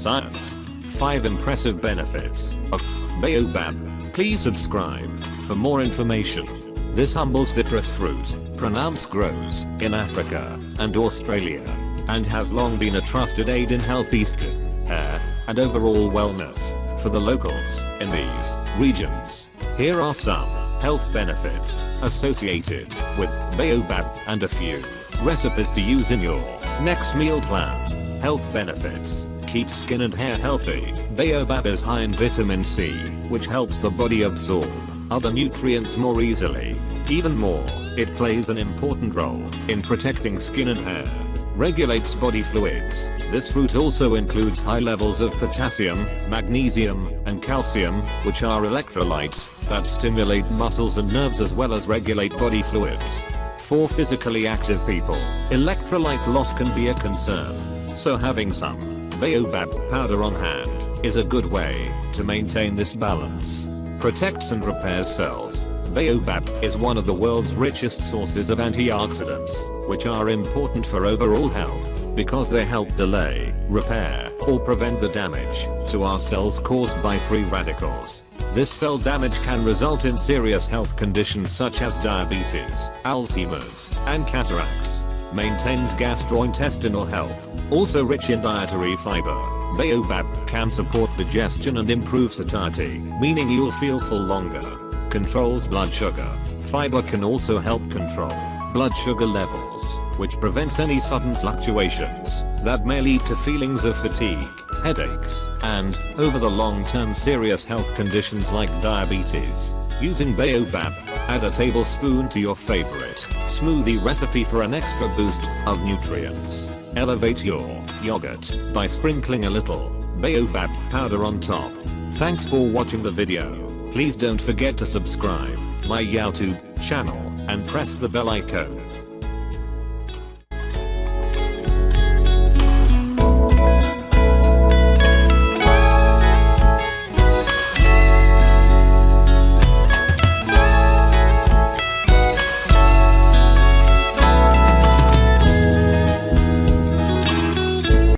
science. 5 impressive benefits of baobab. Please subscribe for more information. This humble citrus fruit, pronounced grows in Africa and Australia, and has long been a trusted aid in healthy skin, hair, and overall wellness for the locals in these regions. Here are some health benefits associated with baobab and a few recipes to use in your next meal plan. Health benefits. Keeps skin and hair healthy. Baobab is high in vitamin C, which helps the body absorb other nutrients more easily. Even more, it plays an important role in protecting skin and hair. Regulates body fluids. This fruit also includes high levels of potassium, magnesium, and calcium, which are electrolytes that stimulate muscles and nerves as well as regulate body fluids. For physically active people, electrolyte loss can be a concern, so having some baobab powder on hand is a good way to maintain this balance. Protects and repairs cells. Baobab is one of the world's richest sources of antioxidants, which are important for overall health because they help delay, repair, or prevent the damage to our cells caused by free radicals. This cell damage can result in serious health conditions such as diabetes, Alzheimer's, and cataracts. Maintains gastrointestinal health. Also rich in dietary fiber, baobab can support digestion and improve satiety, meaning you'll feel full longer. Controls blood sugar. Fiber can also help control blood sugar levels, which prevents any sudden fluctuations that may lead to feelings of fatigue, headaches, and, over the long term, serious health conditions like diabetes. Using baobab, add a tablespoon to your favorite smoothie recipe for an extra boost of nutrients. Elevate your yogurt by sprinkling a little baobab powder on top. Thanks for watching the video. Please don't forget to subscribe my YouTube channel and press the bell icon